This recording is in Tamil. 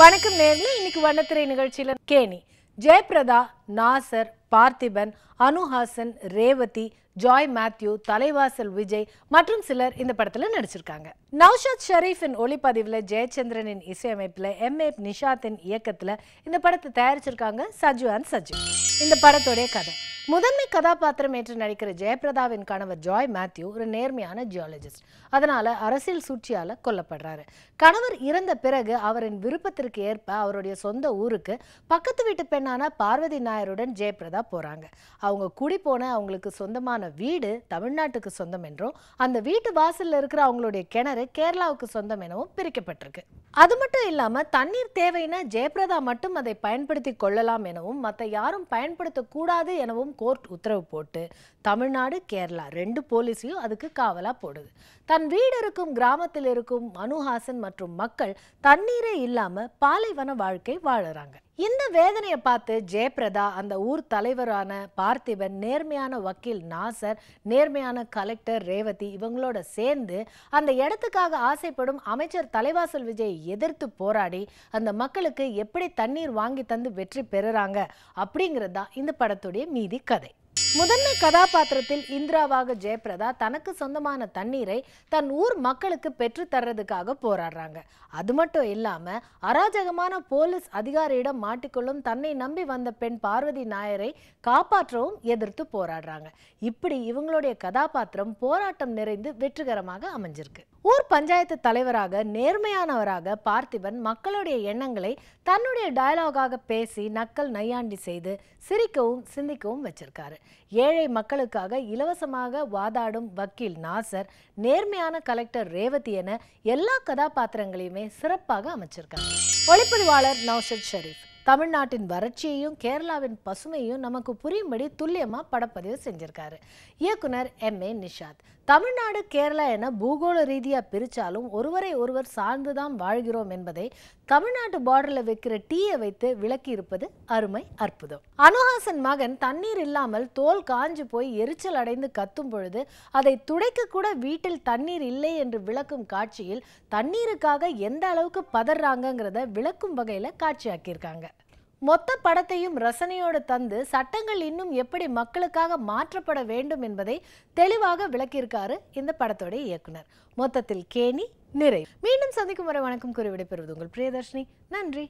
வணக்கம் நேயர்களே, இன்னைக்கு வண்ணத்திரை நிகழ்ச்சியில கேணி, ஜெயபிரதா, நாசர், பார்த்திபன், அனுஹாசன், ரேவதி, ஜாய் மேத்யூ, தலைவாசல் விஜய் மற்றும் சிலர் இந்த படத்துல நடிச்சிருக்காங்க. நௌஷாத் ஷரீஃபின் ஒளிப்பதிவுல ஜெயச்சந்திரனின் இசையமைப்புல எம்.ஏ. நிஷாத்தின் இயக்கத்துல இந்த படத்தை தயாரிச்சிருக்காங்க சஜு அண்ட் சஜு. இந்த படத்தோடைய கதை, முதன்மை கதாபாத்திரம் ஏற்று நடிக்கிற ஜெயபிரதாவின் கணவர் ஜாய் மேத்யூ ஒரு நேர்மையான ஜியாலஜிஸ்ட். அதனால அரசியல் சூழ்ச்சியால கொல்லப்படுறாரு. கணவர் இறந்த பிறகு அவரின் விருப்பத்திற்கு ஏற்ப அவருடைய சொந்த ஊருக்கு பக்கத்து வீட்டு பெண்ணான பார்வதி நாயருடன் ஜெயபிரதா போறாங்க. அவங்க கூடி போன அவங்களுக்கு சொந்தமான வீடு தமிழ்நாட்டுக்கு சொந்தம் என்றும், அந்த வீட்டு வாசல்ல இருக்கிற அவங்களுடைய கிணறு கேரளாவுக்கு சொந்தம் எனவும் பிரிக்கப்பட்டிருக்கு. அது மட்டும் இல்லாம தண்ணீர் தேவைன்னா ஜெயபிரதா மட்டும் அதை பயன்படுத்தி கொள்ளலாம் எனவும், மற்ற யாரும் பயன்படுத்தக்கூடாது எனவும் கோர்ட் உத்தரவு போட்டு தமிழ்நாடு கேரளா 2 போலீஸையும் அதுக்கு காவலா போடுது. தன் வீடு இருக்கும் கிராமத்தில் இருக்கும் அனுஹாசன் மற்றும் மக்கள் தண்ணீரே இல்லாம பாலைவன வாழ்க்கை வாழறாங்க. இந்த வேதனையை பார்த்து ஜெயபிரதா, அந்த ஊர் தலைவரான பார்த்திபன், நேர்மையான வக்கீல் நாசர், நேர்மையான கலெக்டர் ரேவதி இவங்களோட சேர்ந்து அந்த இடத்துக்காக ஆசைப்படும் அமைச்சர் தலைவாசல் விஜய் எதிர்த்து போராடி அந்த மக்களுக்கு எப்படி தண்ணீர் வாங்கி தந்து வெற்றி பெறுறாங்க அப்படிங்கிறது தான் இந்த படத்துடைய மீதி கதை. முதன்மை கதாபாத்திரத்தில் இந்திராவாக ஜெயபிரதா தனக்கு சொந்தமான தண்ணீரை தன் ஊர் மக்களுக்கு பெற்று தர்றதுக்காக போராடுறாங்க. அது மட்டும் இல்லாம அராஜகமான போலீஸ் அதிகாரியிடம் மாட்டிக்கொள்ளும் தன்னை நம்பி வந்த பெண் பார்வதி நாயரை காப்பாற்றவும் எதிர்த்து போராடுறாங்க. இப்படி இவங்களுடைய கதாபாத்திரம் போராட்டம் நிறைந்து வெற்றிகரமாக அமைஞ்சிருக்கு. ஊர் பஞ்சாயத்து தலைவராக நேர்மையானவராக பார்த்திபன் மக்களுடைய எண்ணங்களை தன்னுடைய டயலாகாக பேசி நக்கல் நையாண்டி செய்து சிரிக்கவும் சிந்திக்கவும் வச்சிருக்காரு. ஏழை மக்களுக்காக இலவசமாக வாதாடும் வக்கீல் நாசர், நேர்மையான கலெக்டர் ரேவதி என எல்லா கதாபாத்திரங்களையுமே சிறப்பாக அமைச்சிருக்காங்க. ஒளிப்பதிவாளர் நௌஷாத் ஷரீஃப் தமிழ்நாட்டின் வறட்சியையும் கேரளாவின் பசுமையும் நமக்கு புரியும்படி துல்லியமா படப்பதிவு செஞ்சிருக்காரு. இயக்குனர் எம்.ஏ. நிஷாத் தமிழ்நாடு கேரளா என பூகோள ரீதியா பிரிச்சாலும் ஒருவரை ஒருவர் சார்ந்துதான் வாழ்கிறோம் என்பதை தமிழ்நாட்டு பார்டர்ல வைக்கிற டீயை வைத்து விளக்கி இருப்பது அருமை அற்புதம். அனுஹாசன் மகன் தண்ணீர் இல்லாமல் தோல் காஞ்சு போய் எரிச்சல் அடைந்து கத்தும் பொழுது அதை துடைக்க கூட வீட்டில் தண்ணீர் இல்லை என்று விளக்கும் காட்சியில் தண்ணீருக்காக எந்த அளவுக்கு பதறாங்கிறத விளக்கும் வகையில காட்சியாக்கியிருக்காங்க. மொத்த படத்தையும் ரசனையோடு தந்து சட்டங்கள் இன்னும் எப்படி மக்களுக்காக மாற்றப்பட வேண்டும் என்பதை தெளிவாக விளக்கியிருக்காரு இந்த படத்தோட இயக்குனர். மொத்தத்தில் கேணி நிறைவு. மீண்டும் சந்திக்கும் வரை வணக்கம் கூறி விடைபெறுவது உங்கள் பிரியதர்ஷினி. நன்றி.